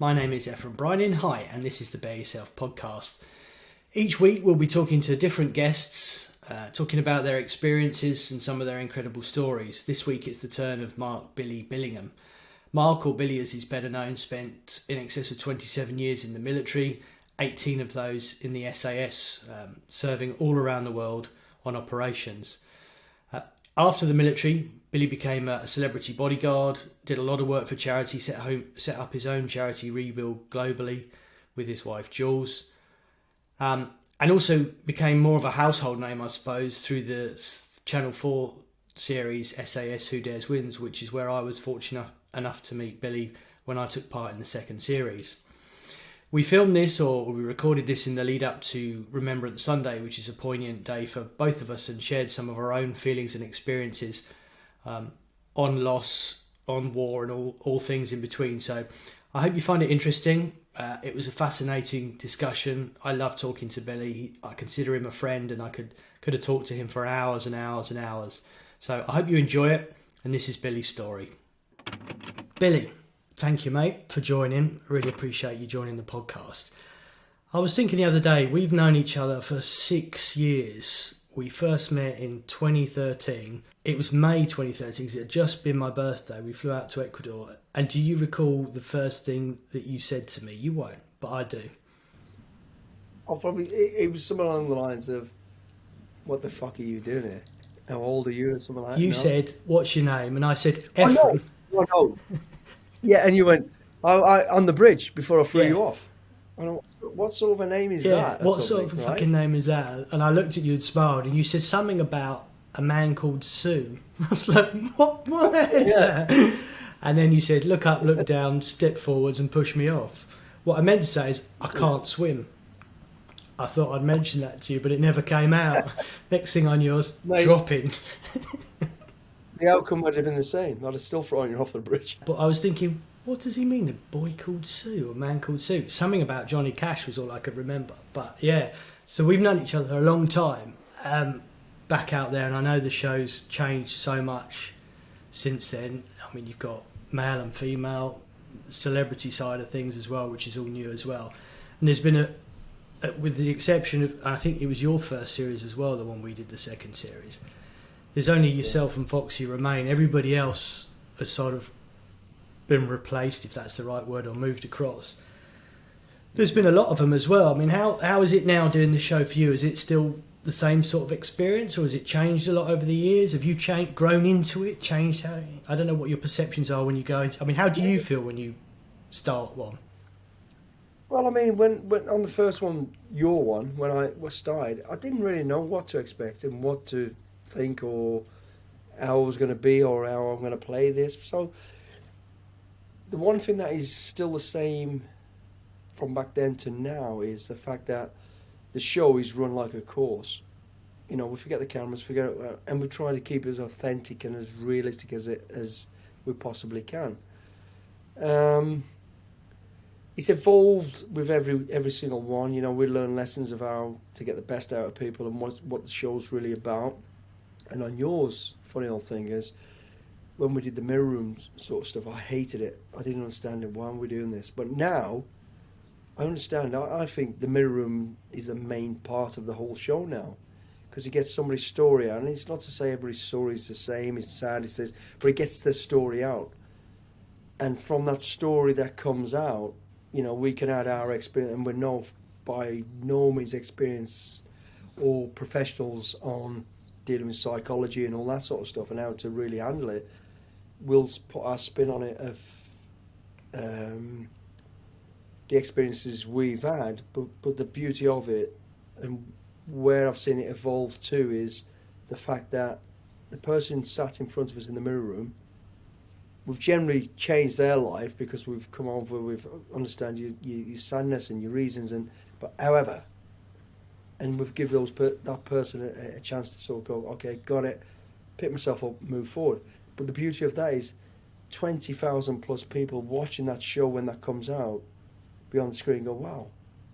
My name is Ephraim Brynin. Hi, and this is the Bear Yourself podcast. Each week we'll be talking to different guests, talking about their experiences and some of their incredible stories. This week it's the turn of Mark Billy Billingham. Mark, or Billy as he's better known, spent in excess of 27 years in the military, 18 of those in the SAS, serving all around the world on operations. After the military, Billy became a celebrity bodyguard, did a lot of work for charity, set up his own charity Rebuild globally with his wife Jules, and also became more of a household name, I suppose, through the Channel 4 series SAS Who Dares Wins, which is where I was fortunate enough to meet Billy when I took part in the second series. We filmed this, or we recorded this in the lead up to Remembrance Sunday, which is a poignant day for both of us, and shared some of our own feelings and experiences on loss, on war, and all things in between. So I hope you find it interesting. It was a fascinating discussion. I love talking to Billy. I consider him a friend, and I could have talked to him for hours and hours and hours. So I hope you enjoy it, and this is Billy's story. Billy, thank you, mate, for joining. Really appreciate you joining the podcast. I was thinking the other day, we've known each other for 6 years. We first met in 2013. It was May 2013 because it had just been my birthday. We flew out to Ecuador. And do you recall the first thing that you said to me? You won't, but I do. It was something along the lines of, "What the fuck are you doing here? How old are you?" or something like that. You said, "What's your name?" And I said, Ephraim. Oh, no. Yeah, and you went, I on the bridge before I flew you off. I don't, what sort of a name is that? What sort of a fucking name is that? And I looked at you and smiled, and you said something about a man called Sue. I was like, what is that? And then you said, look up, look down, step forwards and push me off. What I meant to say is, I can't swim. I thought I'd mention that to you, but it never came out. Next thing I knew, I was dropping. The outcome would have been the same. I'd have still thrown you off the bridge. But I was thinking, what does he mean? A boy called Sue or a man called Sue? Something about Johnny Cash was all I could remember. But yeah, so we've known each other a long time back out there. And I know the show's changed so much since then. I mean, you've got male and female, celebrity side of things as well, which is all new as well. And there's been with the exception of, I think it was your first series as well, the one we did, the second series. There's only yourself and Foxy remain. Everybody else has sort of been replaced, if that's the right word, or moved across. There's been a lot of them as well. I mean, how is it now doing the show for you? Is it still the same sort of experience, or has it changed a lot over the years? Have you grown into it, changed how? I don't know what your perceptions are when you go into. I mean, how do you feel when you start one? Well, I mean, when on the first one, your one, when I started, I didn't really know what to expect and what to think, or how I was going to be, or how I'm going to play this. So the one thing that is still the same from back then to now is the fact that the show is run like a course. You know, we forget the cameras, and we try to keep it as authentic and as realistic as we possibly can. It's evolved with every single one. You know, we learn lessons of how to get the best out of people and what the show's really about. And on yours, funny old thing is, when we did the mirror room sort of stuff, I hated it. I didn't understand it. Why are we doing this? But now, I understand. I think the mirror room is the main part of the whole show now, because it gets somebody's story out. And it's not to say everybody's story is the same, it's sad, it's this, but it gets their story out. And from that story that comes out, you know, we can add our experience, and we're by no means experienced or professionals on dealing with psychology and all that sort of stuff and how to really handle it. We'll put our spin on it of the experiences we've had, but the beauty of it and where I've seen it evolve to is the fact that the person sat in front of us in the mirror room, we've generally changed their life because we've come over with understand your sadness and your reasons, but however, and we've given that person a chance to sort of go, okay, got it, pick myself up, move forward. But the beauty of that is 20,000 plus people watching that show when that comes out beyond the screen go, wow,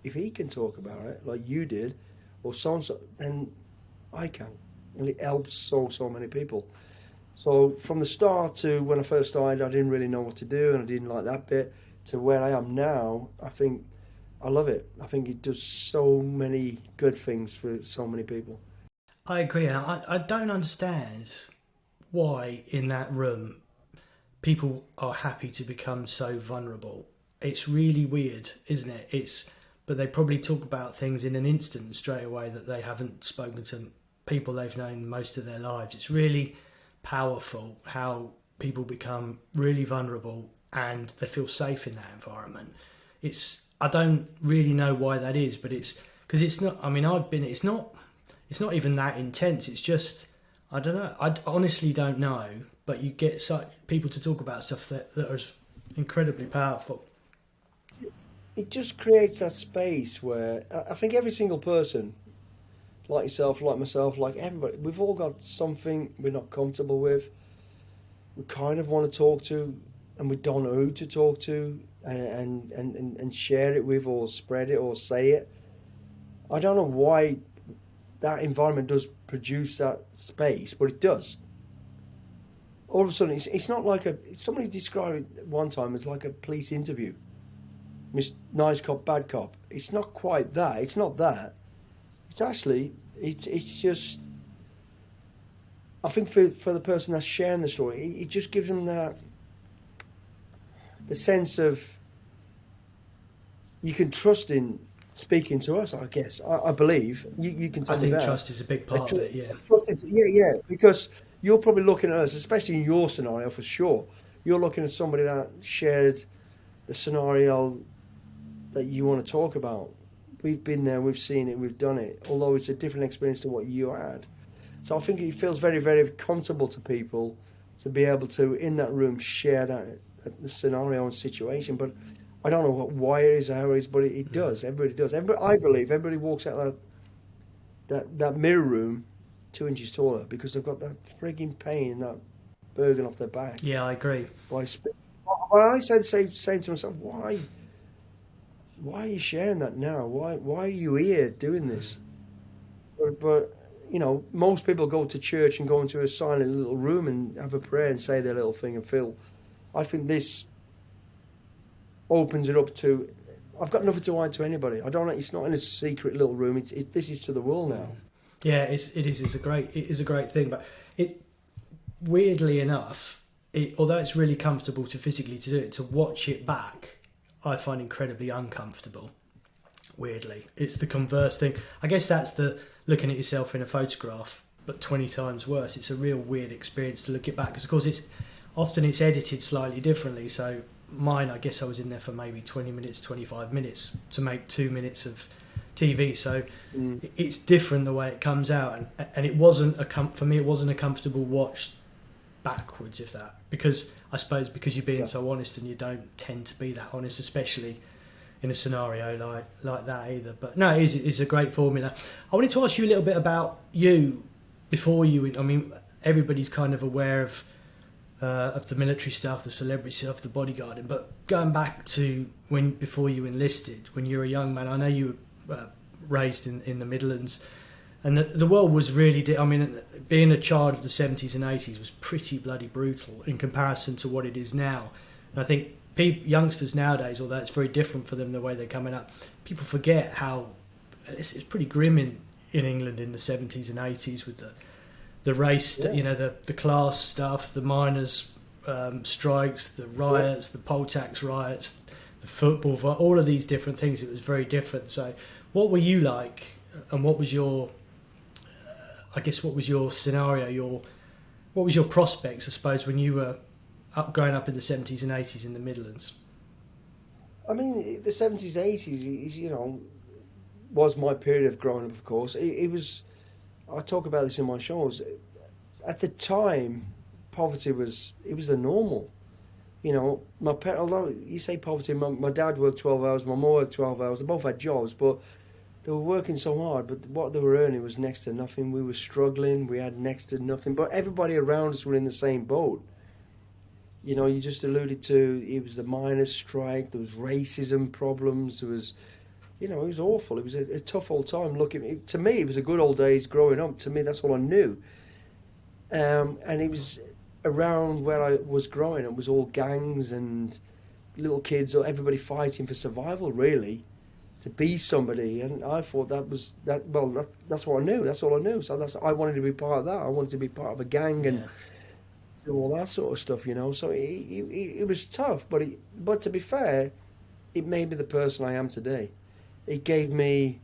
if he can talk about it like you did, or so-and-so, then I can. And it helps so many people. So from the start to when I first started, I didn't really know what to do, and I didn't like that bit, to where I am now, I think I love it. I think it does so many good things for so many people. I agree. I don't understand why in that room people are happy to become so vulnerable. It's really weird, isn't it? But they probably talk about things in an instant straight away that they haven't spoken to people they've known most of their lives. It's really powerful how people become really vulnerable and they feel safe in that environment. I don't really know why that is, but it's because it's not. I mean, it's not even that intense. It's just, I don't know. I honestly don't know. But you get such people to talk about stuff that is incredibly powerful. It just creates that space where I think every single person, like yourself, like myself, like everybody, we've all got something we're not comfortable with. We kind of want to talk to, and we don't know who to talk to, and share it with, or spread it, or say it. I don't know why that environment does produce that space, but it does. All of a sudden, it's not like somebody described it one time as like a police interview. Nice cop, bad cop. It's not quite that. It's not that. It's actually, it's just, I think for the person that's sharing the story, it just gives them the sense of, you can trust in speaking to us, I guess. I believe. You can tell I me think that. trust is a big part of it, yeah. Yeah, because you're probably looking at us, especially in your scenario for sure. You're looking at somebody that shared the scenario that you want to talk about. We've been there, we've seen it, we've done it, although it's a different experience to what you had. So I think it feels very, very comfortable to people to be able to, in that room, share the scenario and situation. But I don't know why it is, how it is, but it does. Everybody does. I believe everybody walks out that mirror room 2 inches taller because they've got that frigging pain and that burden off their back. Yeah, I agree. I say the same to myself. Why are you sharing that now? Why are you here doing this? But most people go to church and go into a silent little room and have a prayer and say their little thing and feel. I think this opens it up to. I've got nothing to hide to anybody. I don't. It's not in a secret little room. This is to the world now. Yeah, it is. It is a great thing. But weirdly enough, although it's really comfortable to physically to do it, to watch it back, I find incredibly uncomfortable. Weirdly, it's the converse thing. I guess that's the looking at yourself in a photograph, but 20 times worse. It's a real weird experience to look it back because, of course, it's edited slightly differently. So mine, I guess I was in there for maybe 20 minutes, 25 minutes to make 2 minutes of TV. So it's different the way it comes out, and it wasn't for me. It wasn't a comfortable watch backwards, if that, because I suppose because you're being so honest, and you don't tend to be that honest, especially in a scenario like that either. But no, it's a great formula. I wanted to ask you a little bit about you before you. I mean, everybody's kind of aware of the military stuff, the celebrity stuff, the bodyguarding. But going back to before you enlisted, when you were a young man, I know you were raised in the Midlands. And the world was really, I mean, being a child of the 70s and 80s was pretty bloody brutal in comparison to what it is now. And I think youngsters nowadays, although it's very different for them the way they're coming up, people forget how it's pretty grim in England in the 70s and 80s with the race, the class stuff, the miners' strikes, the riots, the poll tax riots, the football, all of these different things. It was very different. So what were you like, and what was your... what was your scenario? What was your prospects, I suppose, when you were growing up in the 70s and 80s in the Midlands? I mean, the 70s, 80s, was my period of growing up, of course. It was, I talk about this in my shows. At the time, poverty was the normal. Although you say poverty, my dad worked 12 hours, my mum worked 12 hours. They both had jobs, but they were working so hard, but what they were earning was next to nothing. We were struggling. We had next to nothing. But everybody around us were in the same boat. You just alluded to, it was the miners' strike. There was racism problems. There was, it was awful. It was a tough old time. To me, it was a good old days growing up. To me, that's all I knew. And it was around where I was growing. It was all gangs and, little kids or everybody fighting for survival, really, to be somebody. And I thought that's what I knew. That's all I knew. So I wanted to be part of that. I wanted to be part of a gang and Yeah. do all that sort of stuff, you know. So it was tough, but to be fair, it made me the person I am today. It gave me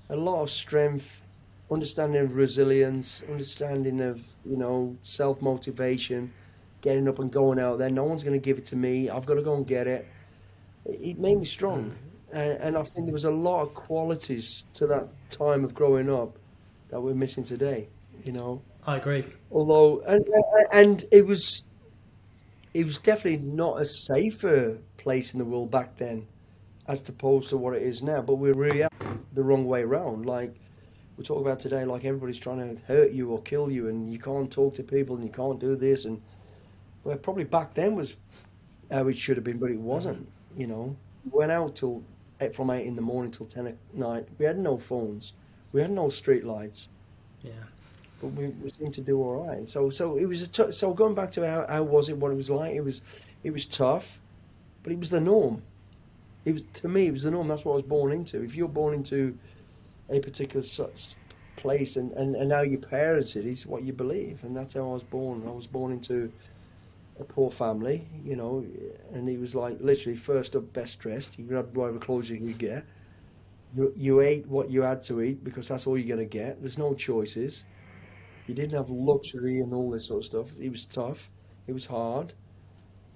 a lot of strength, understanding of resilience, understanding of, you know, self motivation, getting up and going out there. No one's going to give it to me. I've got to go and get it. It made me strong, and I think there was a lot of qualities to that time of growing up that we're missing today. You know, I agree. although and it was definitely not a safer place in the world back then as opposed to what it is now. But we're really the wrong way around. Like we talk about today, like everybody's trying to hurt you or kill you, and you can't talk to people, and you can't do this. And well, probably back then was how it should have been, but it wasn't. You know, we went out till from 8 in the morning till 10 at night. We had no phones, we had no street lights, Yeah. but we seemed to do all right. So it was so going back to how was it, what it was like. It was tough, but it was the norm. It was, to me, it was the norm. That's what I was born into. If you're born into a particular place and how your parents it is what you believe, and that's how I was born. I was born into a poor family, you know, and he was like literally first up, best dressed. You grabbed whatever clothes you could get. You ate what you had to eat because that's all you're going to get. There's no choices. You didn't have luxury and all this sort of stuff. It was tough. It was hard,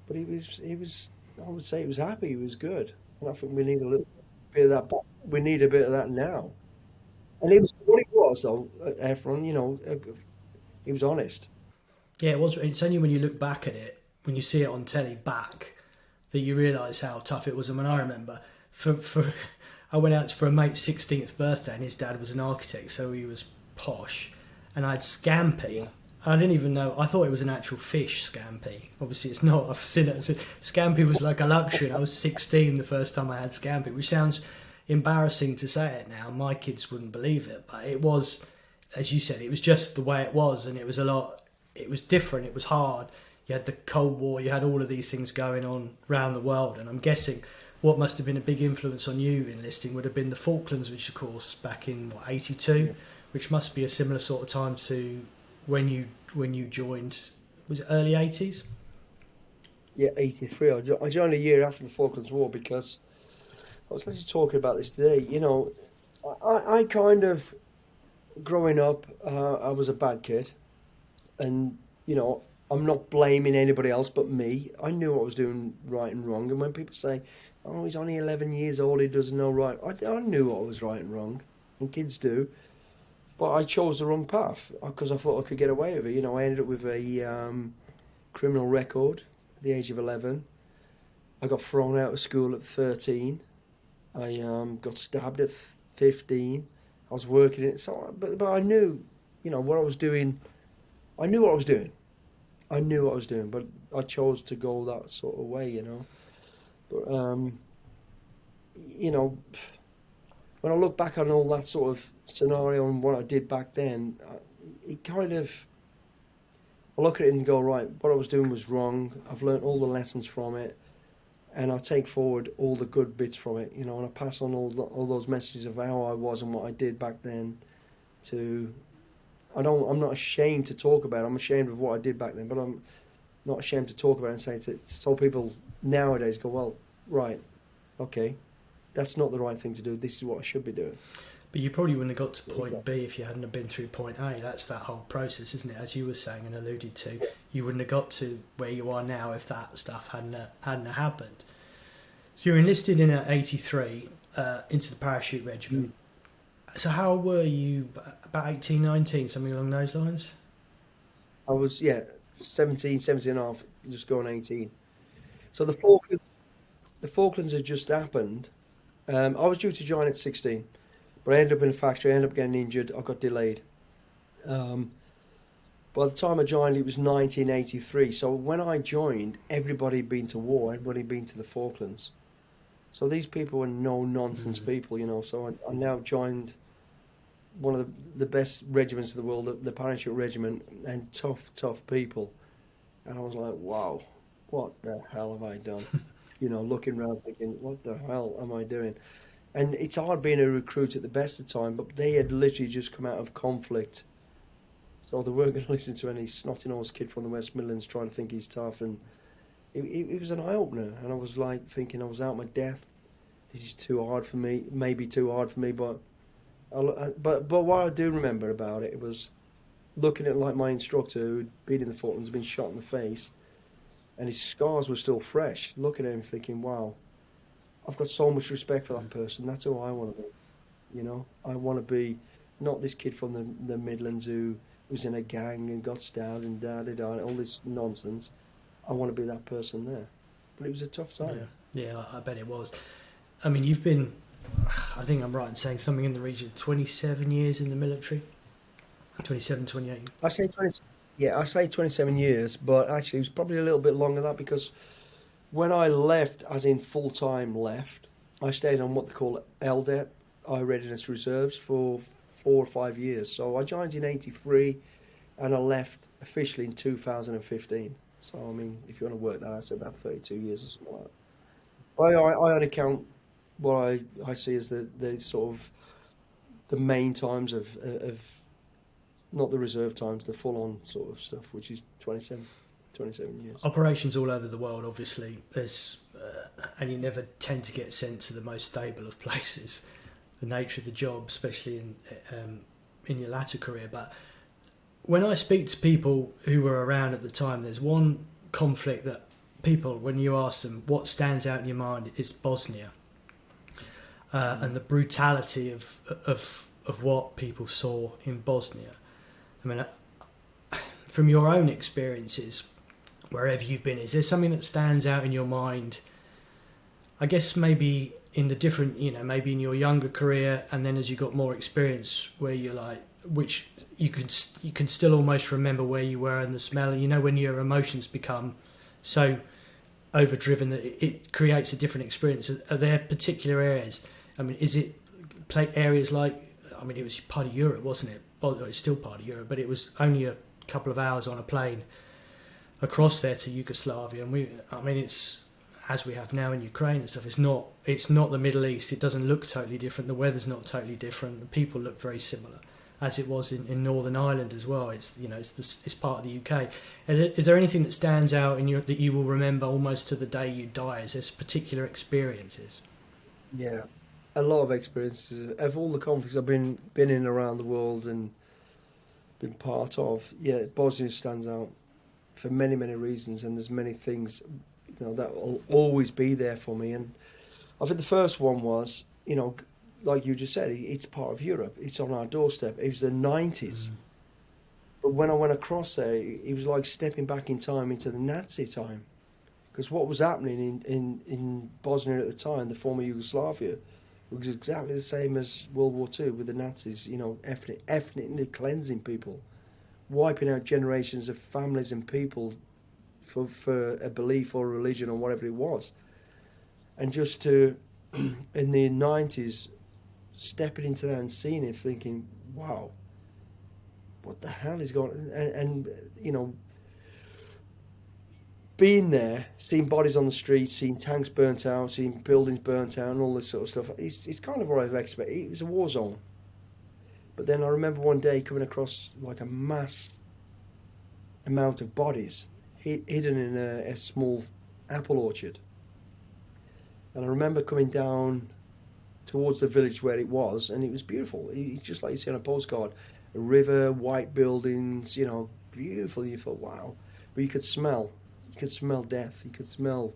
but he was. I would say he was happy. He was good, and I think we need a little bit of that. We need a bit of that now. And it was what it was, though. Efron, you know, he was honest. Yeah, it was. It's only when you look back at it, when you see it on telly back, that you realise how tough it was. And when I remember, for I went out for a mate's 16th birthday, and his dad was an architect, so he was posh, and I had scampi. Yeah. I didn't even know. I thought it was an actual fish, scampi. Obviously, it's not. I've seen it. Scampi was like a luxury. And I was 16 the first time I had scampi, which sounds embarrassing to say it now. My kids wouldn't believe it, but it was, as you said, it was just the way it was, and it was a lot. It was different. It was hard. You had the Cold War. You had all of these things going on around the world, and I'm guessing what must have been a big influence on you enlisting would have been the Falklands, which of course back in what, 82, Yeah. which must be a similar sort of time to when you joined. Was it early 80s? Yeah, 83. I joined a year after the Falklands War because I was actually talking about this today. You know, I kind of, growing up, I was a bad kid. And, you know, I'm not blaming anybody else but me. I knew what I was doing right and wrong. And when people say, oh, he's only 11 years old, he doesn't know right, I knew what was right and wrong. And kids do. But I chose the wrong path because I thought I could get away with it. You know, I ended up with a criminal record at the age of 11. I got thrown out of school at 13. I got stabbed at 15. I was working it. So, but I knew, you know, what I was doing. I knew what I was doing. I knew what I was doing, but I chose to go that sort of way, you know. But you know, when I look back on all that sort of scenario and what I did back then, it kind of, I look at it and go, right, what I was doing was wrong. I've learned all the lessons from it, and I take forward all the good bits from it, you know, and I pass on all those messages of how I was and what I did back then to. I'm not ashamed to talk about it. I'm ashamed of what I did back then, but I'm not ashamed to talk about it and say so people nowadays go, well, right, okay, that's not the right thing to do. This is what I should be doing. But you probably wouldn't have got to point B if you hadn't have been through point A. That's that whole process, isn't it? As you were saying and alluded to, you wouldn't have got to where you are now if that stuff hadn't happened. So you're enlisted in at 83 into the parachute regiment. So how old were you? About 18, 19, something along those lines? I was, 17 and a half, just going 18. So the Falklands had just happened. I was due to join at 16, but I ended up in a factory, I ended up getting injured, I got delayed. By the time I joined, it was 1983. So when I joined, everybody had been to war, everybody had been to the Falklands. So these people were no-nonsense people, you know. So I now joined one of the best regiments in the world, the parachute regiment, and tough people. And I was like, wow, what the hell have I done? looking around thinking, what the hell am I doing? And it's hard being a recruit at the best of the time, but they had literally just come out of conflict. So they weren't going to listen to any snotty-nosed kid from the West Midlands trying to think he's tough. And it was an eye-opener. And I was like thinking I was out my depth. This is too hard for me, maybe too hard for me. But what I do remember about it was looking at like my instructor who'd been in the Falklands, been shot in the face, and his scars were still fresh. Looking at him thinking, wow, I've got so much respect for that person. That's who I want to be. I want to be not this kid from the Midlands who was in a gang and got stabbed and and all this nonsense. I want to be that person there. But it was a tough time. Yeah, I bet it was. I mean, you've been, I think I'm right in saying something in the region of 27 years in the military. 27, 28. I say 20, yeah, I say 27 years, but actually it was probably a little bit longer than that because when I left, as in full-time left, I stayed on what they call LDEP, Eye Readiness Reserves, for 4 or 5 years. So I joined in '83 and I left officially in 2015. So, I mean, if you want to work that, that's about 32 years or something like that. I only count what I see as the sort of the main times of not the reserve times, the full-on sort of stuff, which is 27 years. Operations all over the world, obviously. There's, and you never tend to get sent to the most stable of places. The nature of the job, especially in your latter career. But when I speak to people who were around at the time, there's one conflict that people, when you ask them what stands out in your mind, is Bosnia, and the brutality of what people saw in Bosnia. I mean, from your own experiences, wherever you've been, is there something that stands out in your mind? I guess maybe in the different, maybe in your younger career, and then as you got more experience, where you're like, which you can still almost remember where you were and the smell. When your emotions become so overdriven that it creates a different experience. Are there particular areas? I mean, is it areas like? I mean, it was part of Europe, wasn't it? Well, it's still part of Europe, but it was only a couple of hours on a plane across there to Yugoslavia, and it's as we have now in Ukraine and stuff. It's not the Middle East. It doesn't look totally different. The weather's not totally different. The people look very similar, as it was in Northern Ireland as well. It's part of the UK. Is there anything that stands out that you will remember almost to the day you die? Is there particular experiences? Yeah, a lot of experiences of all the conflicts I've been in around the world and been part of. Yeah, Bosnia stands out for many, many reasons, and there's many things that will always be there for me. And I think the first one was, like you just said, it's part of Europe. It's on our doorstep. It was the 90s. But when I went across there, it was like stepping back in time into the Nazi time. Because what was happening in Bosnia at the time, the former Yugoslavia, was exactly the same as World War II with the Nazis, ethnically cleansing people, wiping out generations of families and people for a belief or a religion or whatever it was. And just to, in the 90s, stepping into that and seeing it, thinking, wow, what the hell is going on? And being there, seeing bodies on the streets, seeing tanks burnt out, seeing buildings burnt out and all this sort of stuff, it's kind of what I've expected. It was a war zone. But then I remember one day coming across like a mass amount of bodies hidden in a small apple orchard. And I remember coming down towards the village where it was, and it was beautiful. It's just like you see on a postcard. A river, white buildings, beautiful. You thought, wow. But you could smell death. You could smell,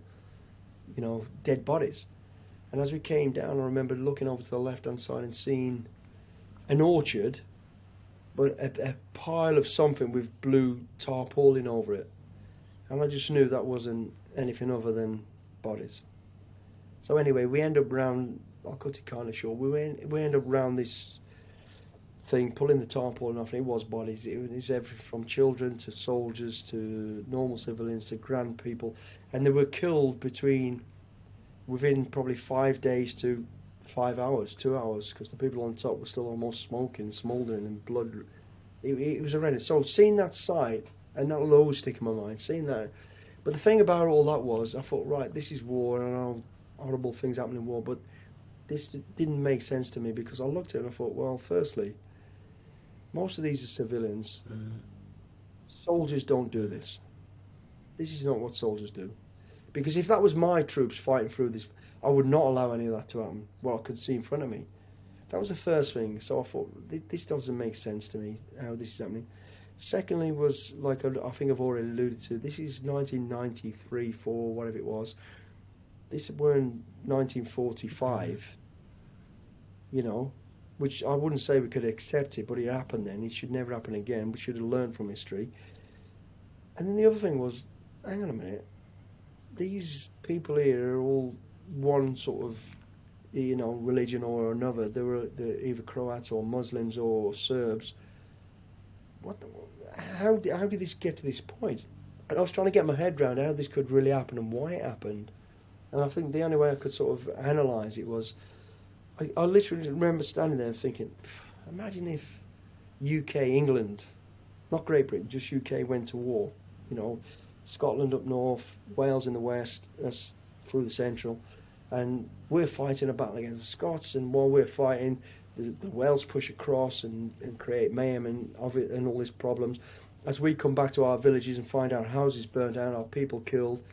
dead bodies. And as we came down, I remember looking over to the left-hand side and seeing an orchard, but a pile of something with blue tarpaulin over it. And I just knew that wasn't anything other than bodies. So anyway, we end up round, I'll cut it kind of short, we end up round this thing, pulling the tarpaulin off, and it was bodies. It was everything from children to soldiers to normal civilians to grand people. And they were killed within probably 5 days to 5 hours, 2 hours, because the people on top were still almost smoking, smouldering, and blood. It was horrendous. So seeing that sight, and that will always stick in my mind, seeing that. But the thing about all that was, I thought, right, this is war, and I know horrible things happen in war, but this didn't make sense to me because I looked at it and I thought, well, firstly, most of these are civilians. Soldiers don't do this. This is not what soldiers do. Because if that was my troops fighting through this, I would not allow any of that to happen, what I could see in front of me. That was the first thing. So I thought, this doesn't make sense to me, how this is happening. Secondly was, like I think I've already alluded to, this is 1993, 4, whatever it was. This were in 1945, you know, which I wouldn't say we could accept it, but it happened then. It should never happen again. We should have learned from history. And then the other thing was, hang on a minute, these people here are all one sort of, you know, religion or another. They're either Croats or Muslims or Serbs. How did this get to this point? And I was trying to get my head around how this could really happen and why it happened. And I think the only way I could sort of analyse it was, I literally remember standing there and thinking, imagine if UK, England, not Great Britain, just UK went to war. You know, Scotland up north, Wales in the west, us through the central, and we're fighting a battle against the Scots, and while we're fighting, the Welsh push across and create mayhem and all these problems. As we come back to our villages and find our houses burnt down, our people killed,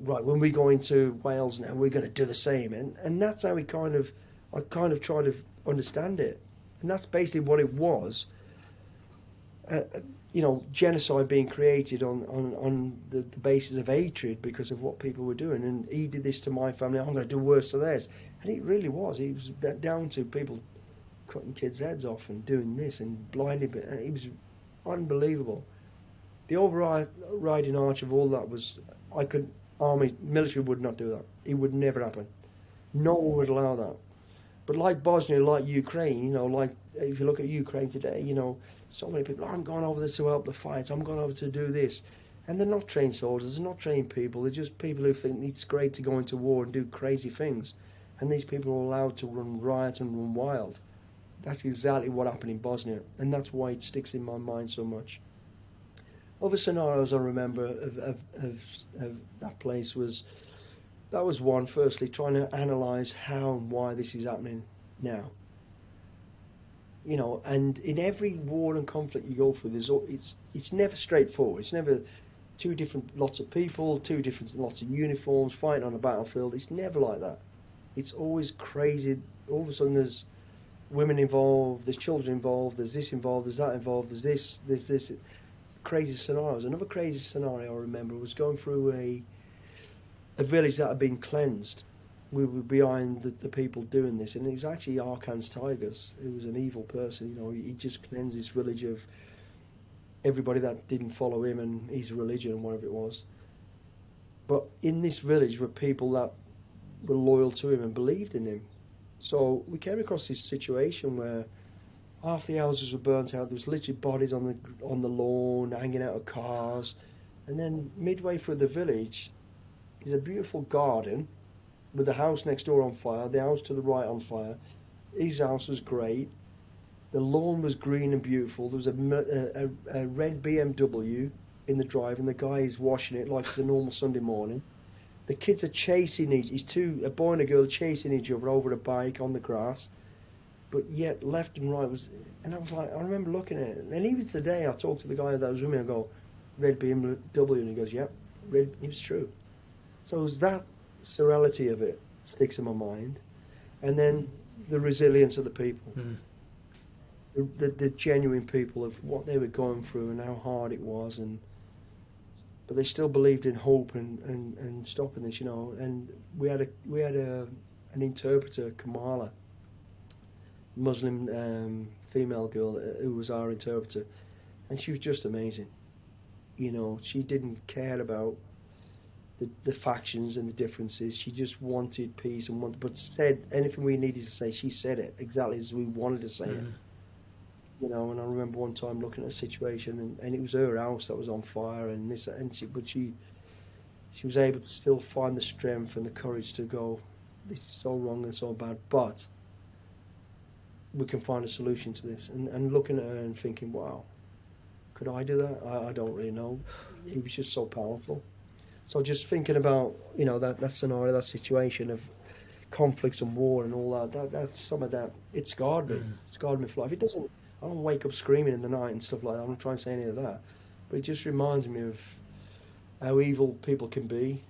right, when we go into Wales now, we're going to do the same. And that's how I kind of try to understand it. And that's basically what it was. You know, genocide being created on the basis of hatred because of what people were doing. And he did this to my family, I'm going to do worse to theirs. And it really was. He was down to people cutting kids' heads off and doing this and blinding. And it was unbelievable. The overriding arch of all that was, military would not do that. It would never happen. No one would allow that. But like Bosnia, like Ukraine, you know, like if you look at Ukraine today, you know, so many people, I'm going over there to help the fight, I'm going over to do this. And they're not trained soldiers, they're not trained people, they're just people who think it's great to go into war and do crazy things. And these people are allowed to run riot and run wild. That's exactly what happened in Bosnia, and that's why it sticks in my mind so much. Other scenarios I remember of that place was, that was one, firstly, trying to analyse how and why this is happening now. You know, and in every war and conflict you go through, it's never straightforward. It's never two different lots of people, two different lots of uniforms fighting on a battlefield. It's never like that. It's always crazy. All of a sudden there's women involved, there's children involved, there's this involved, there's that involved, there's this. Crazy scenarios. Another crazy scenario I remember was going through a village that had been cleansed. We were behind the people doing this, and it was actually Arkhan's Tigers, who was an evil person. You know, he just cleansed this village of everybody that didn't follow him and his religion and whatever it was. But in this village were people that were loyal to him and believed in him. So we came across this situation where half the houses were burnt out. There was literally bodies on the lawn, hanging out of cars. And then midway through the village is a beautiful garden with the house next door on fire, the house to the right on fire. His house was great. The lawn was green and beautiful. There was a red BMW in the drive, and the guy is washing it like it's a normal Sunday morning. The kids are chasing a boy and a girl chasing each other over a bike on the grass. But yet left and right was, and I was like, I remember looking at it, and even today I talked to the guy that was with me, I go, red BMW, and he goes, yep, red, it was true. So it was that serenity of it sticks in my mind, and then the resilience of the people, the genuine people of what they were going through and how hard it was, but they still believed in hope and stopping this, you know. And we had an interpreter, Kamala, Muslim female girl who was our interpreter, and she was just amazing. You know, she didn't care about the factions and the differences. She just wanted peace but said anything we needed to say. She said it exactly as we wanted to say it. You know, and I remember one time looking at a situation, and it was her house that was on fire, but she was able to still find the strength and the courage to go, this is so wrong and so bad, but we can find a solution to this. And looking at her and thinking, wow, could I do that? I don't really know. It was just so powerful. So just thinking about, that scenario, that situation of conflicts and war and all that's some of that. It scarred me. It scarred me for life. It doesn't. I don't wake up screaming in the night and stuff like that. I'm not trying to say any of that, but it just reminds me of how evil people can be,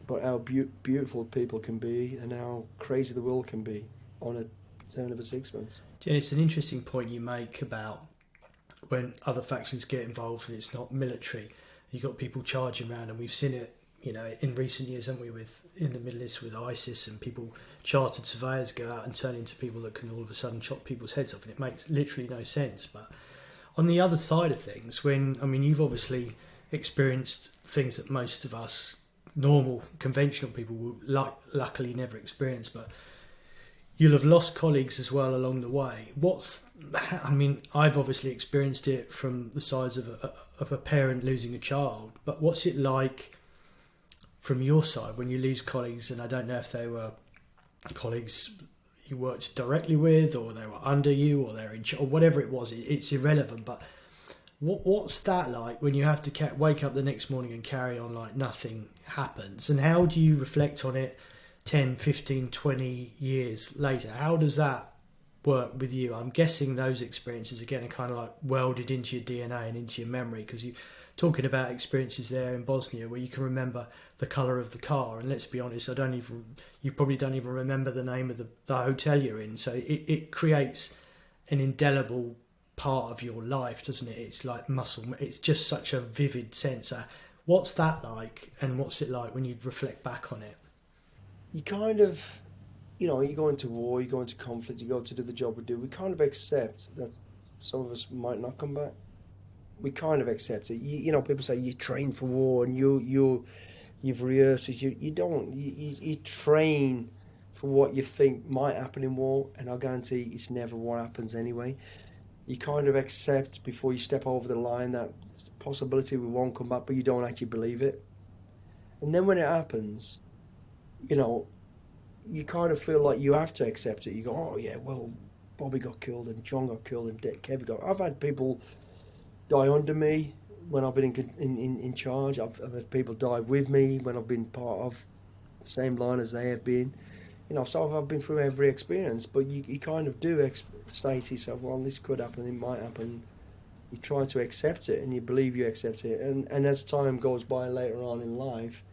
but how beautiful people can be, and how crazy the world can be on a turn of a sixpence. Jen, it's an interesting point you make about when other factions get involved and it's not military. You've got people charging around, and we've seen it, in recent years, haven't we, in the Middle East with ISIS, and people, chartered surveyors go out and turn into people that can all of a sudden chop people's heads off, and it makes literally no sense. But on the other side of things, you've obviously experienced things that most of us normal, conventional people will luckily never experience, but you'll have lost colleagues as well along the way. I've obviously experienced it from the size of a parent losing a child, but what's it like from your side when you lose colleagues? And I don't know if they were colleagues you worked directly with, or they were under you, or they're in or whatever it was. It's irrelevant, but what's that like when you have to wake up the next morning and carry on like nothing happens? And how do you reflect on it 10, 15, 20 years later? How does that work with you? I'm guessing those experiences again are kind of like welded into your DNA and into your memory, because you're talking about experiences there in Bosnia where you can remember the colour of the car, and let's be honest, you probably don't even remember the name of the hotel you're in. So it creates an indelible part of your life, doesn't it? It's like muscle. It's just such a vivid sense. What's that like, and what's it like when you reflect back on it? You kind of, you go into war, you go into conflict, you go to do the job we do. We kind of accept that some of us might not come back. We kind of accept it. People say you train for war and you've rehearsed it. You don't. You train for what you think might happen in war, and I guarantee it's never what happens anyway. You kind of accept before you step over the line that it's a possibility we won't come back, but you don't actually believe it. And then when it happens, you kind of feel like you have to accept it. You go, oh yeah, well, Bobby got killed and John got killed and Kevin got. I've had people die under me when I've been in charge. I've had people die with me when I've been part of the same line as they have been. So I've been through every experience, but you kind of do say to yourself, well, this could happen, it might happen. You try to accept it, and you believe you accept it. And as time goes by later on in life,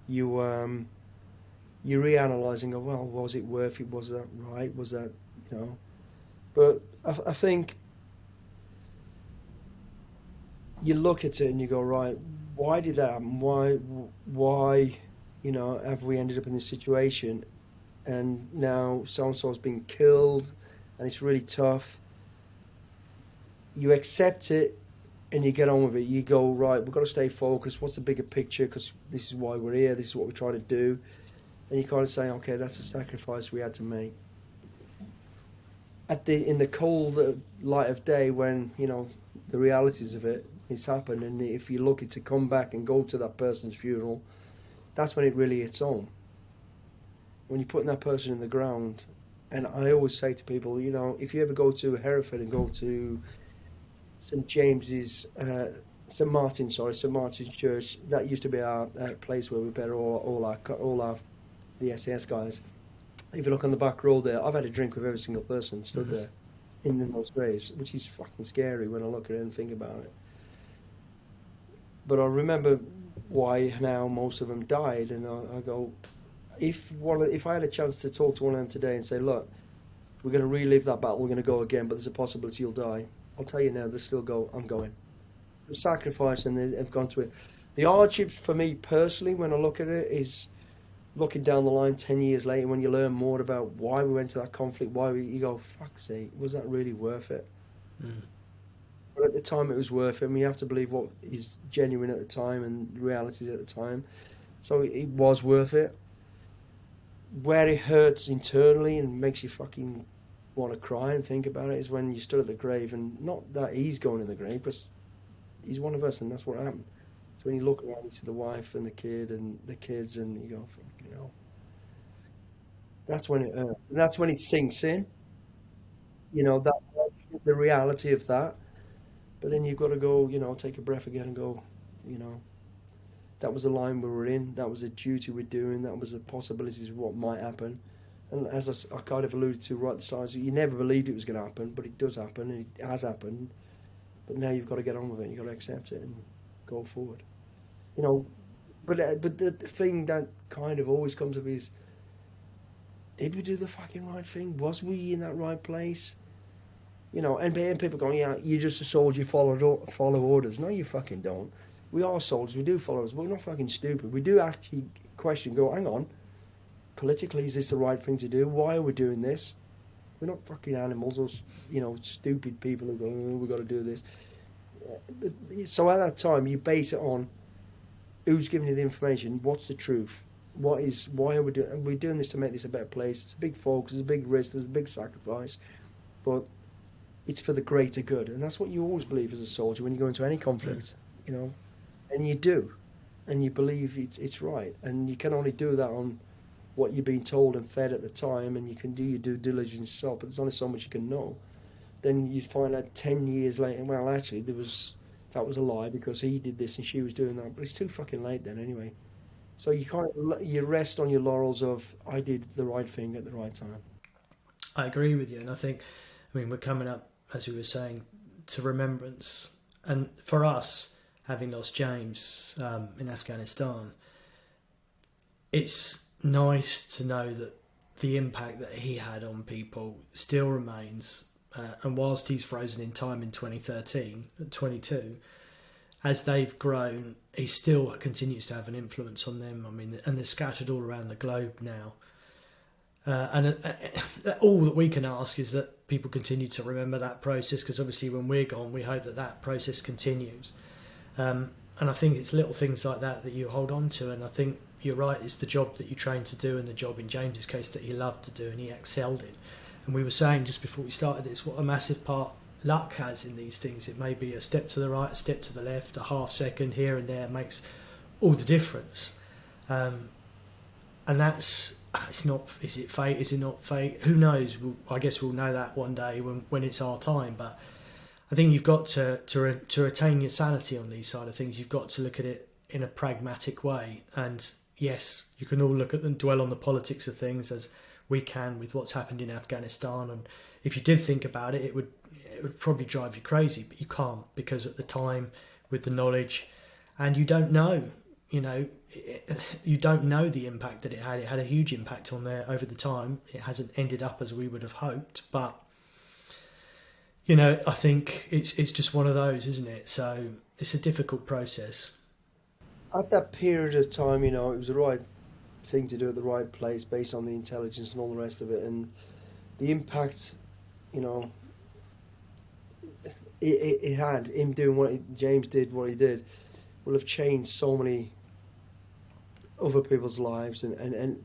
you reanalyze and go, well, was it worth it? Was that right? Was that, But I think you look at it and you go, right, why did that happen? Why, have we ended up in this situation? And now so-and-so's been killed, and it's really tough. You accept it, and you get on with it. You go, right, we've got to stay focused. What's the bigger picture? Because this is why we're here. This is what we're trying to do. And you kind of say, okay, that's a sacrifice we had to make. In the cold light of day, when the realities of it's happened, and if you're lucky to come back and go to that person's funeral, that's when it really hits home. When you're putting that person in the ground. And I always say to people, if you ever go to Hereford and go to St Martin's Church, that used to be our place where we buried all our the SAS guys. If you look on the back row there, I've had a drink with every single person stood there in those graves, which is fucking scary when I look at it and think about it. But I remember why now most of them died, and I go, if I had a chance to talk to one of them today and say, look, we're going to relive that battle, we're going to go again, but there's a possibility you'll die, I'll tell you now, they still go, I'm going. The sacrifice, and they've gone to it. The hardships for me personally, when I look at it, is looking down the line 10 years later when you learn more about why we went to that conflict, you go, fuck's sake, was that really worth it? But at the time it was worth it. I mean, you have to believe what is genuine at the time and realities at the time. So it was worth it. Where it hurts internally and makes you fucking want to cry and think about it is when you stood at the grave, and not that he's going in the grave, but he's one of us, and that's what happened. So when you look around, you see the wife and the kid and the kids, and you go, fucking hell. That's when it hurts. And that's when it sinks in. That the reality of that. But then you've got to go, take a breath again and go, that was the line we were in. That was a duty we're doing. That was the possibilities of what might happen. And as I kind of alluded to right at the start, you never believed it was going to happen, but it does happen, and it has happened. But now you've got to get on with it. You've got to accept it and go forward. You know, but the thing that kind of always comes up is, did we do the fucking right thing? Was we in that right place? You know, and people going, yeah, you're just a soldier, you follow orders. No, you fucking don't. We are soldiers, we do follow orders, but we're not fucking stupid. We do actually question, go, hang on, politically, is this the right thing to do? Why are we doing this? We're not fucking animals or, you know, stupid people who go, oh, we've got to do this. So at that time, you base it on who's giving you the information, what's the truth, why are we doing? Are we doing this to make this a better place? It's a big focus, it's a big risk, there's a big sacrifice, but it's for the greater good, and that's what you always believe as a soldier when you go into any conflict, you know, and you do, and you believe it's right, and you can only do that on what you're being told and fed at the time, and you can do your due diligence yourself, but there's only so much you can know. Then you find out 10 years later, well, actually, that was a lie because he did this and she was doing that, but it's too fucking late then anyway. So you rest on your laurels of, I did the right thing at the right time. I agree with you, and I mean, we're coming up, as we were saying, to remembrance. And for us, having lost James in Afghanistan, it's nice to know that the impact that he had on people still remains. And whilst he's frozen in time in 2013, at 22, as they've grown, he still continues to have an influence on them. I mean, and they're scattered all around the globe now. And all that we can ask is that people continue to remember that process, because obviously when we're gone, we hope that process continues. And I think it's little things like that you hold on to. And I think you're right, it's the job that you trained to do, and the job in James's case that he loved to do and he excelled in. And we were saying just before we started this, what a massive part luck has in these things. It may be a step to the right, a step to the left, a half second here and there makes all the difference. And that's, it's not, is it fate, is it not fate? Who knows? I guess we'll know that one day when it's our time. But I think you've got to retain your sanity on these side of things. You've got to look at it in a pragmatic way. And yes, you can all look at and dwell on the politics of things as we can with what's happened in Afghanistan. And if you did think about it, it would probably drive you crazy, but you can't, because at the time, with the knowledge, and you don't know, you don't know the impact that it had. It had a huge impact on there over the time. It hasn't ended up as we would have hoped, but I think it's just one of those, isn't it? So it's a difficult process. At that period of time, it was the right thing to do at the right place based on the intelligence and all the rest of it, and the impact, it had him doing James did what he did will have changed so many other people's lives, and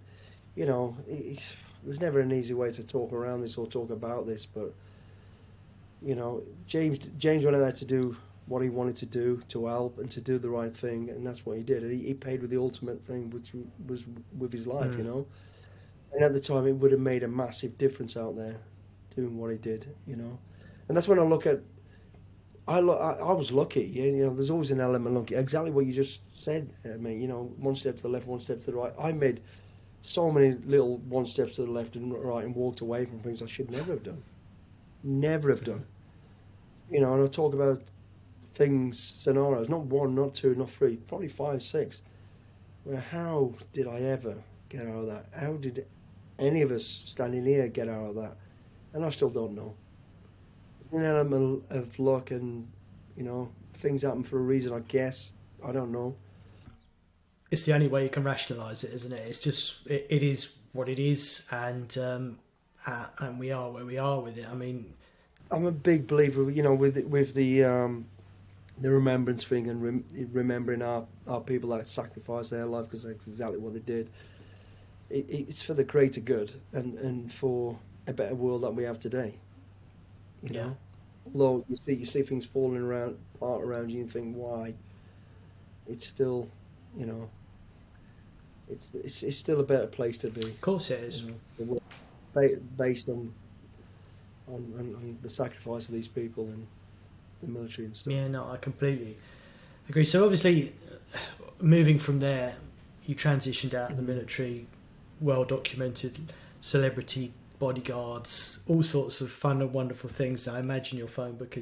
there's never an easy way to talk around this or talk about this, but James went out there to do what he wanted to do, to help and to do the right thing, and that's what he did. And he paid with the ultimate thing, which was with his life, And at the time, it would have made a massive difference out there, doing what he did, And that's when I look at. I was lucky, There's always an element of lucky. Exactly what you just said, mate. One step to the left, one step to the right. I made so many little one steps to the left and right, and walked away from things I should never have done. Never have done. And I talk about scenarios, not one, not two, not three, probably 5, 6, where how did I ever get out of that? How did any of us standing here get out of that? And I still don't know. There's an element of luck, and things happen for a reason, I guess. I don't know. It's the only way you can rationalise it, isn't it? It's just it is what it is, and we are where we are with it. I mean, I'm a big believer, with the remembrance thing, and remembering our people that sacrificed their life, because that's exactly what they did. It's for the greater good, and for a better world that we have today. You know, although you see things falling apart around you, and think why. It's still, it's still a better place to be. Of course, it is. Based on the sacrifice of these people and the military and stuff. Yeah, no, I completely agree. So obviously, moving from there, you transitioned out of the military, well documented, celebrity bodyguards, all sorts of fun and wonderful things. I imagine your phone book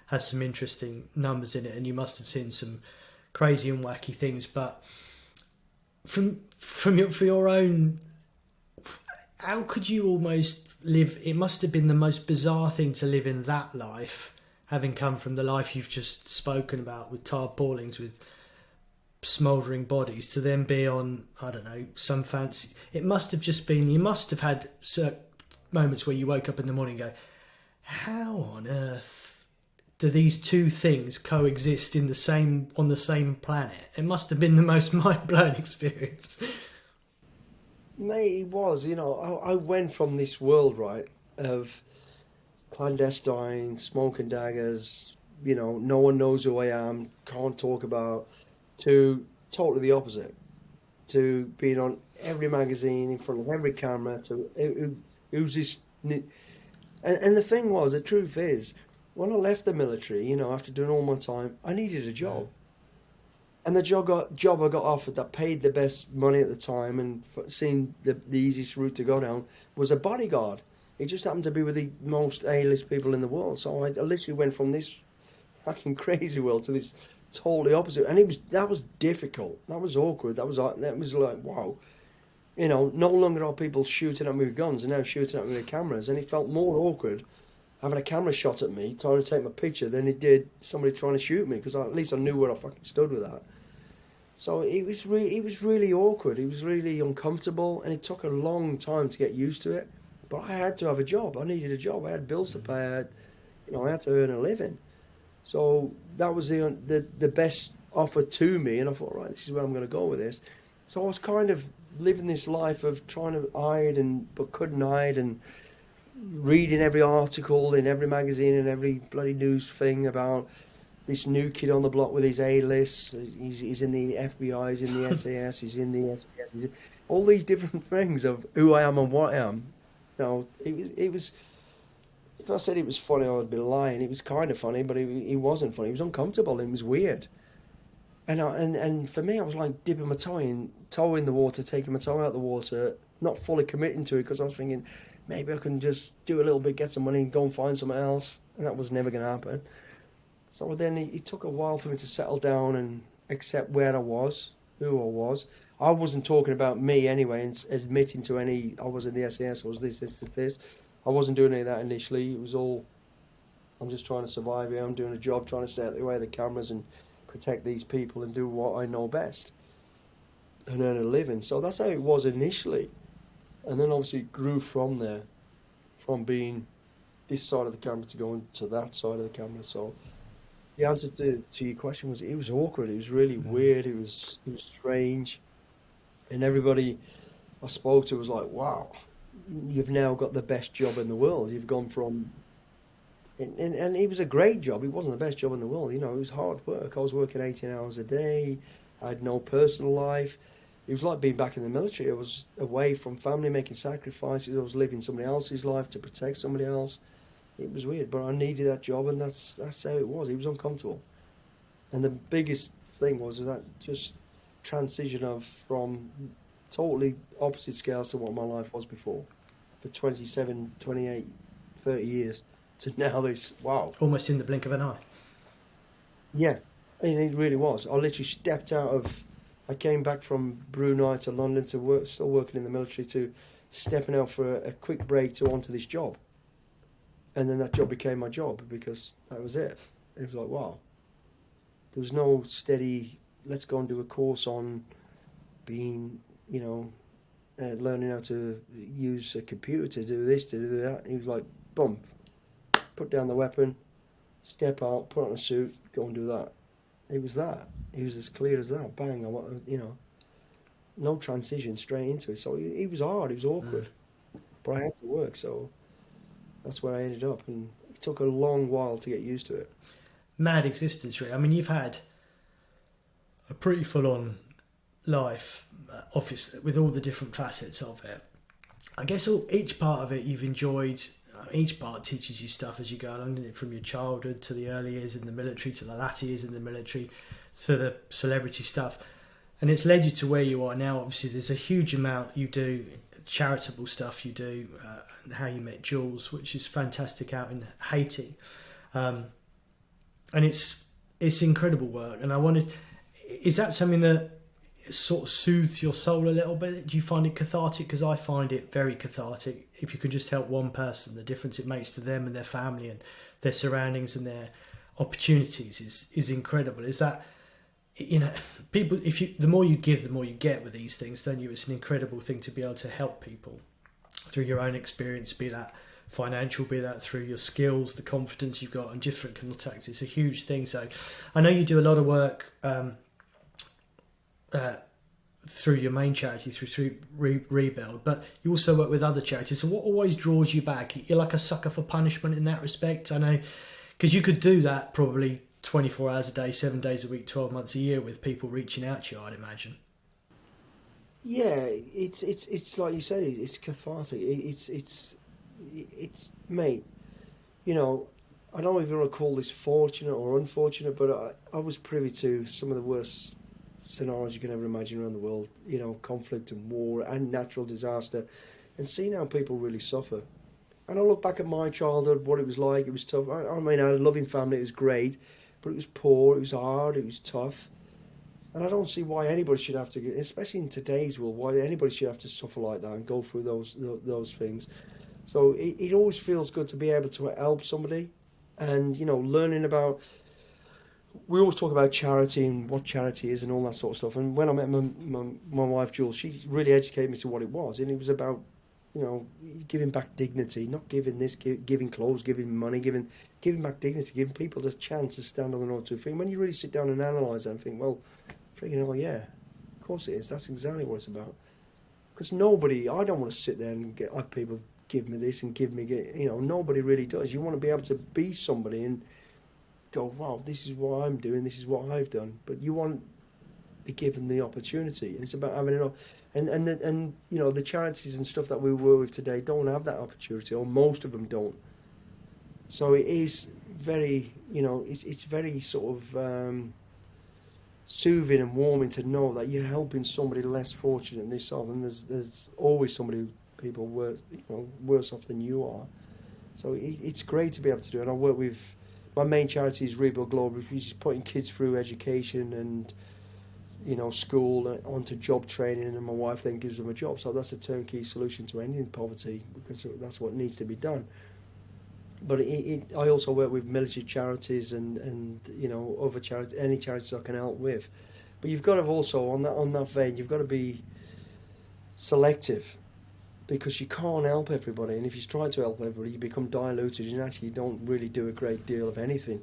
has some interesting numbers in it, and you must have seen some crazy and wacky things. But for your own, how could you almost live? It must have been the most bizarre thing to live in that life, having come from the life you've just spoken about with tarpaulins, with smouldering bodies, to then be on, I don't know, some fancy. It must have just been, you must have had certain moments where you woke up in the morning and go, how on earth do these two things coexist on the same planet? It must have been the most mind-blowing experience. Mate, it was. I went from this world, right, of clandestine, smoking daggers, no one knows who I am, can't talk about, to totally the opposite, to being on every magazine, in front of every camera, to who's this. And the thing was, the truth is, when I left the military, after doing all my time, I needed a job. And the job I got offered that paid the best money at the time and seemed the easiest route to go down was a bodyguard. It just happened to be with the most A-list people in the world. So I literally went from this fucking crazy world to this totally opposite. And that was difficult. That was awkward. That was like, wow. No longer are people shooting at me with guns and now shooting at me with cameras. And it felt more awkward having a camera shot at me, trying to take my picture, than it did somebody trying to shoot me, because at least I knew where I fucking stood with that. So it was really awkward. It was really uncomfortable, and it took a long time to get used to it. But I had to have a job. I needed a job. I had bills to pay. I had to earn a living. So that was the best offer to me, and I thought, right, this is where I'm going to go with this. So I was kind of living this life of trying to hide but couldn't hide, and reading every article in every magazine and every bloody news thing about this new kid on the block with his A-list. He's in the FBI, he's in the SAS, he's in the SPS, all these different things of who I am and what I am. It was. If I said it was funny, I would be lying. It was kind of funny, but it wasn't funny. It was uncomfortable. It was weird. And for me, I was like dipping my toe in the water, taking my toe out of the water, not fully committing to it, because I was thinking, maybe I can just do a little bit, get some money, and go and find something else. And that was never going to happen. So then it took a while for me to settle down and accept where I was, who I was. I wasn't talking about me anyway, and admitting to I was in the SAS, I was this. I wasn't doing any of that initially. It was all, I'm just trying to survive here. I'm doing a job, trying to stay out of the way of the cameras and protect these people and do what I know best and earn a living. So that's how it was initially. And then obviously it grew from there, from being this side of the camera to going to that side of the camera. So the answer to your question was, it was awkward. It was really weird. It was strange. And everybody I spoke to was like, wow, you've now got the best job in the world. You've gone from... And it was a great job. It wasn't the best job in the world. It was hard work. I was working 18 hours a day. I had no personal life. It was like being back in the military. I was away from family, making sacrifices. I was living somebody else's life to protect somebody else. It was weird, but I needed that job, and that's how it was. It was uncomfortable. And the biggest thing was that just transition from totally opposite scales to what my life was before, for 27, 28, 30 years, to now this, wow. Almost in the blink of an eye. Yeah, and it really was. I literally stepped out of... I came back from Brunei to London to work, still working in the military, to stepping out for a quick break to onto this job. And then that job became my job, because that was it. It was like, wow. There was no steady, let's go and do a course on being, learning how to use a computer to do this, to do that. It was like, boom, put down the weapon, step out, put on a suit, go and do that. It was that. It was as clear as that. Bang, no transition, straight into it. So it was hard, it was awkward. But I had to work, so that's where I ended up. And it took a long while to get used to it. Mad existence, really. I mean, you've had a pretty full-on life, obviously, with all the different facets of it. I guess each part of it you've enjoyed. Each part teaches you stuff as you go along, from your childhood to the early years in the military, to the latter years in the military, to the celebrity stuff. And it's led you to where you are now. Obviously, there's a huge amount you do, charitable stuff you do, how you met Jules, which is fantastic out in Haiti. And it's incredible work. And I wanted, is that something that sort of soothes your soul a little bit? Do you find it cathartic? Because I find it very cathartic. If you can just help one person, the difference it makes to them and their family and their surroundings and their opportunities is incredible. Is that, people, the more you give, the more you get with these things, don't you? It's an incredible thing to be able to help people through your own experience, be that financial, be that through your skills, the confidence you've got, and different contacts. It's a huge thing. So I know you do a lot of work through your main charity, through Rebuild, but you also work with other charities. So what always draws you back? You're like a sucker for punishment in that respect, I know, because you could do that probably 24 hours a day, 7 days a week, 12 months a year with people reaching out to you, I'd imagine. Yeah, it's like you said, it's cathartic. It's mate, I don't know if you want to call this fortunate or unfortunate, but I was privy to some of the worst scenarios you can ever imagine around the world, conflict and war and natural disaster, and seeing how people really suffer. And I look back at my childhood, what it was like. It was tough. I mean, I had a loving family. It was great, but it was poor. It was hard. It was tough. And I don't see why anybody should have to, especially in today's world, why anybody should have to suffer like that and go through those things. So it always feels good to be able to help somebody, and learning about. We always talk about charity and what charity is and all that sort of stuff. And when I met my wife Jules, she really educated me to what it was, and it was about giving back dignity, not giving this, giving clothes, giving money, giving back dignity, giving people the chance to stand on their own two feet. When you really sit down and analyse that and think, well, freaking hell, yeah, of course it is. That's exactly what it's about. Because I don't want to sit there and have people give me this and give me, nobody really does. You want to be able to be somebody and go, wow, this is what I'm doing, this is what I've done. But you want to give them the opportunity, and it's about having enough. And the charities and stuff that we work with today don't have that opportunity, or most of them don't. So it is very, it's very sort of soothing and warming to know that you're helping somebody less fortunate than yourself, and there's always people worse off than you are. So it's great to be able to do it. And I work with, my main charity is Rebuild Global, which is putting kids through education and school onto job training, and my wife then gives them a job. So that's a turnkey solution to any poverty, because that's what needs to be done. But I also work with military charities and other charities, any charities I can help with. But you've got to also, on that vein, you've got to be selective, because you can't help everybody. And if you try to help everybody, you become diluted and actually don't really do a great deal of anything.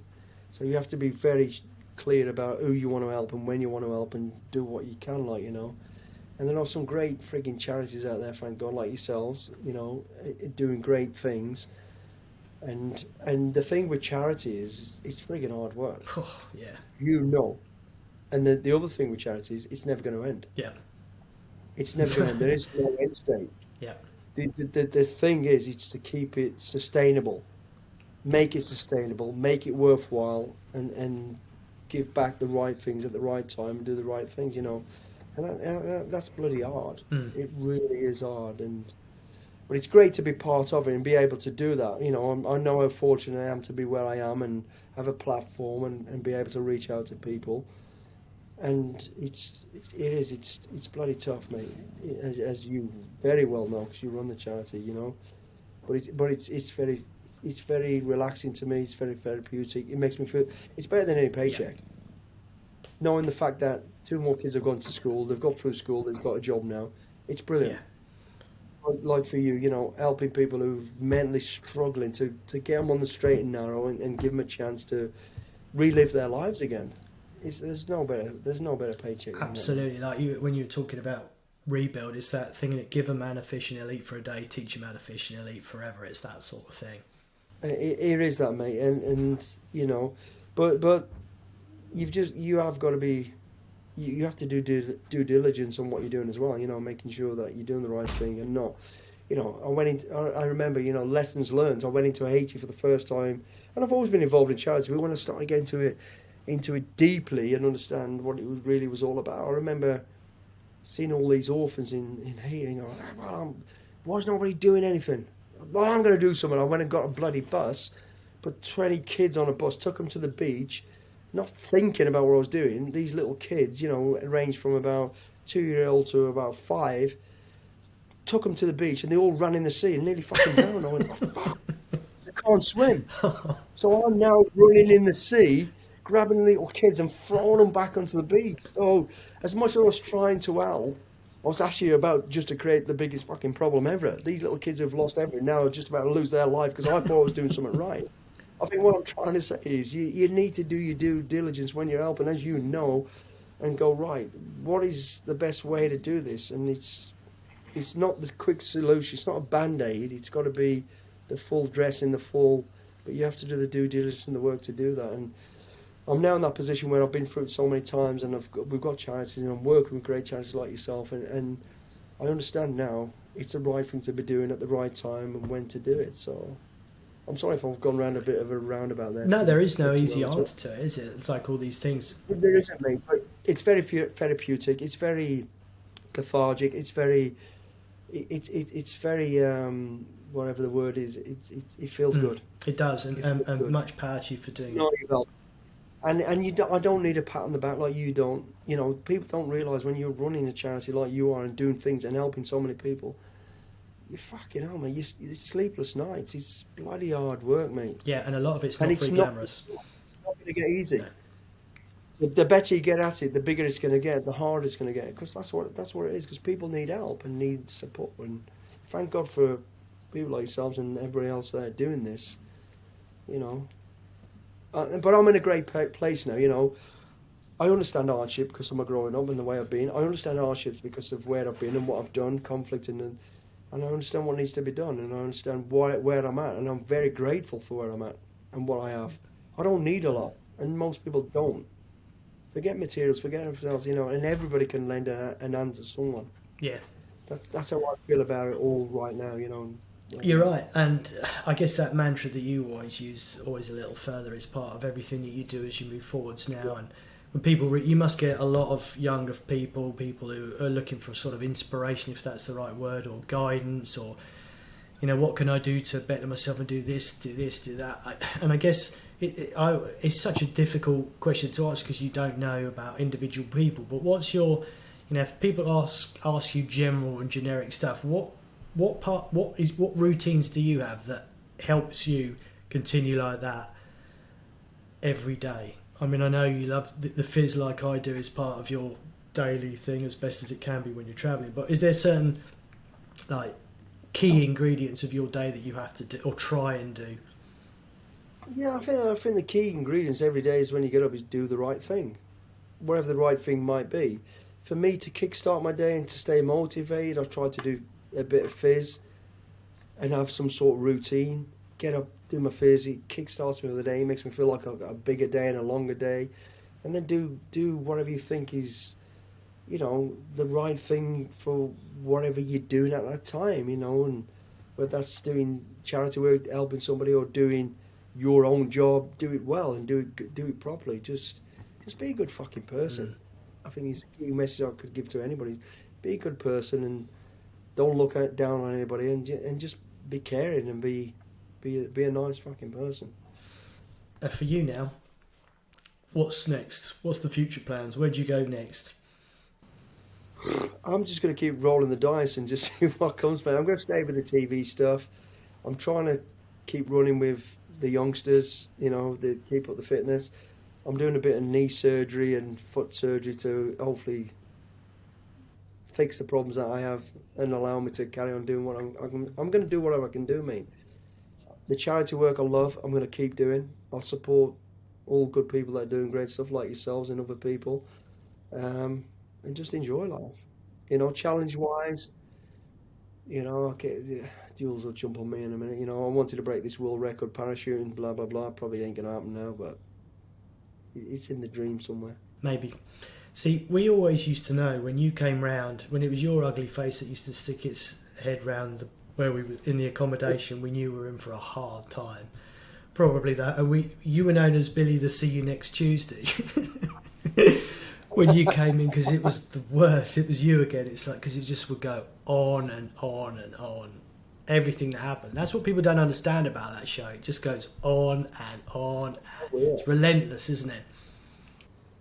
So you have to be very clear about who you want to help and when you want to help, and do what you can, And there are some great frigging charities out there, thank God, like yourselves, doing great things. And the thing with charity is it's frigging hard work. Oh, yeah. And the other thing with charity is it's never going to end. Yeah. It's never going to end. There is no end state. Yeah. The thing is, it's to keep it sustainable. Make it sustainable, make it worthwhile, and give back the right things at the right time and do the right things, And that's bloody hard. It really is hard. But it's great to be part of it and be able to do that. I know how fortunate I am to be where I am and have a platform and be able to reach out to people. And it's bloody tough, mate, as you very well know, because you run the charity, But it's very relaxing to me. It's very therapeutic. It makes me feel it's better than any paycheck. Yeah. Knowing the fact that 2 more kids have gone to school, they've got through school, they've got a job now, it's brilliant. Yeah. Like for you, helping people who're mentally struggling to get them on the straight and narrow and give them a chance to relive their lives again. There's no better paycheck. Absolutely, like when you were talking about Rebuild, it's that thing that give a man a fish and he'll eat for a day, teach him how to fish and he'll eat forever. It's that sort of thing. It is that, mate, and but you have got to be, you have to do due diligence on what you're doing as well. Making sure that you're doing the right thing and not. I remember, lessons learned. I went into Haiti for the first time, and I've always been involved in charity. But when I started getting to it, into it deeply and understand what it really was all about. I remember seeing all these orphans in Haiti and going, well, why is nobody doing anything? Well, I'm going to do something. I went and got a bloody bus, put 20 kids on a bus, took them to the beach, not thinking about what I was doing. These little kids, you know, ranged from about 2-year-old to about 5, took them to the beach and they all ran in the sea and nearly fucking drowned. I went, oh, fuck, I can't swim. So I'm now running in the sea, grabbing little kids and throwing them back onto the beach. So as much as I was trying to help, I was actually about just to create the biggest fucking problem ever. These little kids have lost everything now, are just about to lose their life because I thought I was doing something right. I think what I'm trying to say is you need to do your due diligence when you're helping, as you know, and go, right, what is the best way to do this? And it's not the quick solution. It's not a Band-Aid. It's got to be the full dress in the full, but you have to do the due diligence and the work to do that. And I'm now in that position where I've been through it so many times, and we've got charities, and I'm working with great charities like yourself, and I understand now it's the right thing to be doing at the right time and when to do it. So I'm sorry if I've gone round a bit of a roundabout there. No, there is no easy answer to it, is it? It's like all these things. There isn't, mate, but it's very therapeutic. It's very cathartic. It's very, it's very, whatever the word is. It feels good. It does, and much power to you for doing it. And I don't need a pat on the back like you don't. You know, people don't realise when you're running a charity like you are and doing things and helping so many people, you fucking hell, mate. It's sleepless nights. It's bloody hard work, mate. Yeah, and a lot of it's not very glamorous. It's not going to get easy. No. The better you get at it, the bigger it's going to get, the harder it's going to get. Because that's what it is. Because people need help and need support. And thank God for people like yourselves and everybody else there doing this. You know. But I'm in a great place now, you know. I understand hardship because of my growing up and the way I've been. I understand hardships because of where I've been and what I've done, conflict, and I understand what needs to be done, and I understand where I'm at, and I'm very grateful for where I'm at and what I have. I don't need a lot, and most people don't. Forget materials, forget everything else, you know, and everybody can lend an hand to someone. Yeah. That's how I feel about it all right now, you know. You're right, and I guess that mantra that you always use, always a little further, is part of everything that you do as you move forwards now. Yeah. And when people, you must get a lot of younger people who are looking for sort of inspiration, if that's the right word, or guidance, or, you know, what can I do to better myself and do this, do that. And I guess it's such a difficult question to ask because you don't know about individual people. But what's your, you know, if people ask you general and generic stuff, what routines do you have that helps you continue like that every day? I mean, I know you love the fizz like I do as part of your daily thing as best as it can be when you're travelling, but is there certain like key ingredients of your day that you have to do or try and do? Yeah, I think the key ingredients every day is when you get up is do the right thing, whatever the right thing might be. For me to kickstart my day and to stay motivated, I try to do a bit of fizz and have some sort of routine. Get up, do my fizz, it kickstarts me for the day, makes me feel like I've got a bigger day and a longer day. And then do whatever you think is, you know, the right thing for whatever you're doing at that time, you know, and whether that's doing charity work, helping somebody, or doing your own job, do it well and do it properly. Just be a good fucking person. I think it's a key message I could give to anybody. Be a good person and don't look down on anybody, and just be caring and be a nice fucking person. For you now, what's next? What's the future plans? Where do you go next? I'm just going to keep rolling the dice and just see what comes. I'm going to stay with the TV stuff. I'm trying to keep running with the youngsters, you know, keep up the fitness. I'm doing a bit of knee surgery and foot surgery to hopefully fix the problems that I have and allow me to carry on doing what I'm going to do whatever I can do, mate. The charity work I love, I'm going to keep doing. I'll support all good people that are doing great stuff like yourselves and other people, and just enjoy life. You know, challenge-wise, you know, okay, Jules will jump on me in a minute. You know, I wanted to break this world record parachuting, blah, blah, blah. Probably ain't going to happen now, but it's in the dream somewhere. Maybe. See, we always used to know when you came round, when it was your ugly face that used to stick its head round where we were in the accommodation, we knew we were in for a hard time. Probably that. And you were known as Billy the See You Next Tuesday when you came in, because it was the worst. It was you again. It's like, because it just would go on and on and on. Everything that happened. That's what people don't understand about that show. It just goes on and on. It's relentless, isn't it?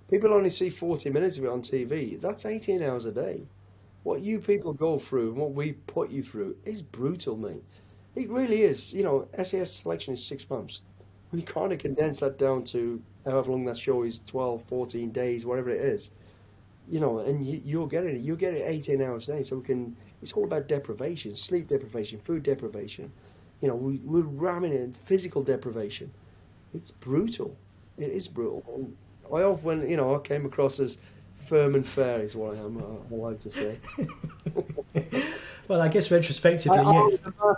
People only see 40 minutes of it on TV. That's 18 hours a day. What you people go through and what we put you through is brutal, mate. It really is. You know, SAS selection is 6 months. We kind of condense that down to however long that show is, 12, 14 days, whatever it is. You know, and you're getting it. You're getting 18 hours a day. So it's all about deprivation, sleep deprivation, food deprivation. You know, we're ramming in physical deprivation. It's brutal. It is brutal. And I hope when, you know, I came across as firm and fair is what I am, I like to say. Well, I guess retrospectively, yes. I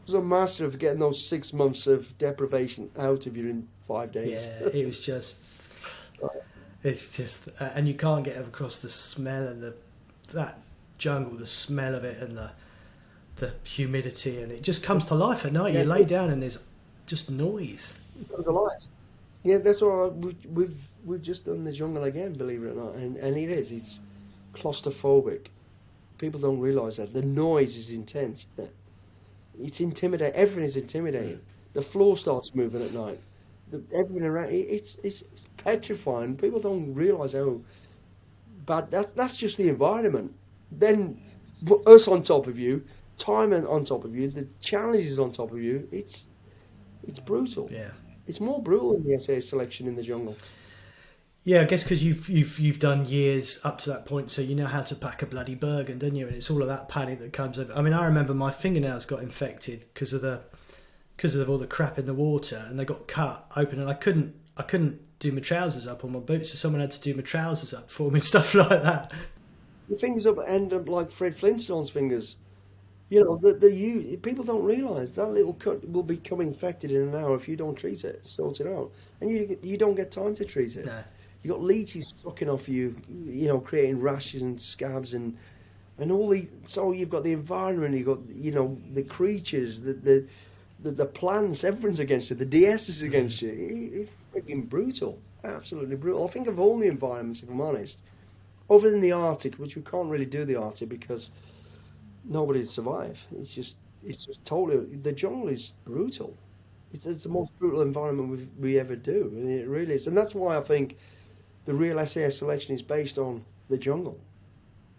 was a master of getting those 6 months of deprivation out of you in 5 days. Yeah, it was just, it's just, and you can't get across the smell and that jungle, the smell of it and the humidity, and it just comes to life at night. You lay down and there's just noise. It comes to life. Yeah, that's what we've just done the jungle again, believe it or not, and it's claustrophobic. People don't realise that the noise is intense. It's intimidating. Everything is intimidating. The floor starts moving at night. Everything around it's petrifying. People don't realise how bad that's just the environment. Then us on top of you, time on top of you, the challenges on top of you. It's brutal. Yeah. It's more brutal than the SAS selection in the jungle. Yeah, I guess because you've done years up to that point, so you know how to pack a bloody Bergen, don't you? And it's all of that panic that comes over. I mean, I remember my fingernails got infected because of all the crap in the water, and they got cut open, and I couldn't do my trousers up on my boots, so someone had to do my trousers up for me and stuff like that. Your fingers end up like Fred Flintstone's fingers. You know, people don't realise that little cut will become infected in an hour if you don't treat it, sort it out, and you don't get time to treat it. No. You got leeches sucking off you, you know, creating rashes and scabs and all so you've got the environment, you've got, you know, the creatures, the plants, everyone's against you, the DS is against you. It's freaking brutal, absolutely brutal. I think of all the environments, if I'm honest, other than the Arctic, which we can't really do the Arctic because nobody would survive. It's just totally, the jungle is brutal. It's the most brutal environment we ever do, and it really is. And that's why I think the real SAS selection is based on the jungle,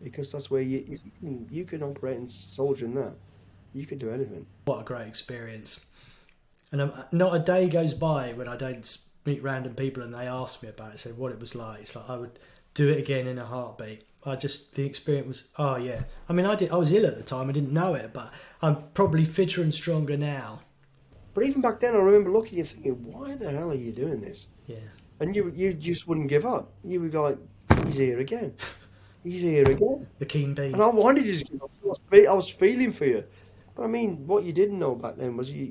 because that's where you can operate and soldier in that. You can do anything. What a great experience. And not a day goes by when I don't meet random people and they ask me about it, say what it was like. It's like I would do it again in a heartbeat. The experience was, oh yeah. I mean, I was ill at the time, I didn't know it, but I'm probably fitter and stronger now. But even back then, I remember looking and thinking, why the hell are you doing this? Yeah. And you just wouldn't give up. You would go like, he's here again. He's here again. The keen bee. And I wanted to just give up. I was feeling for you. But I mean, what you didn't know back then was you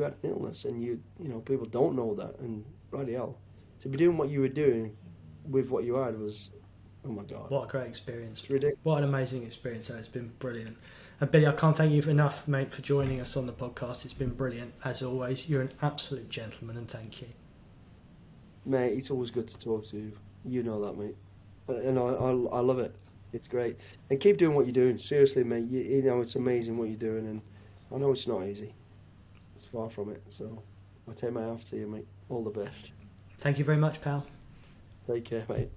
had an illness, and you know, people don't know that. And bloody hell, to be doing what you were doing with what you had was, oh my God. What a great experience. It's ridiculous. What an amazing experience. It's been brilliant. And Billy, I can't thank you enough, mate, for joining us on the podcast. It's been brilliant, as always. You're an absolute gentleman, and thank you. Mate, it's always good to talk to you. You know that, mate. And I love it. It's great. And keep doing what you're doing. Seriously, mate. You know, it's amazing what you're doing. And I know it's not easy. It's far from it. So I take my hat off to you, mate. All the best. Thank you very much, pal. Take care, mate.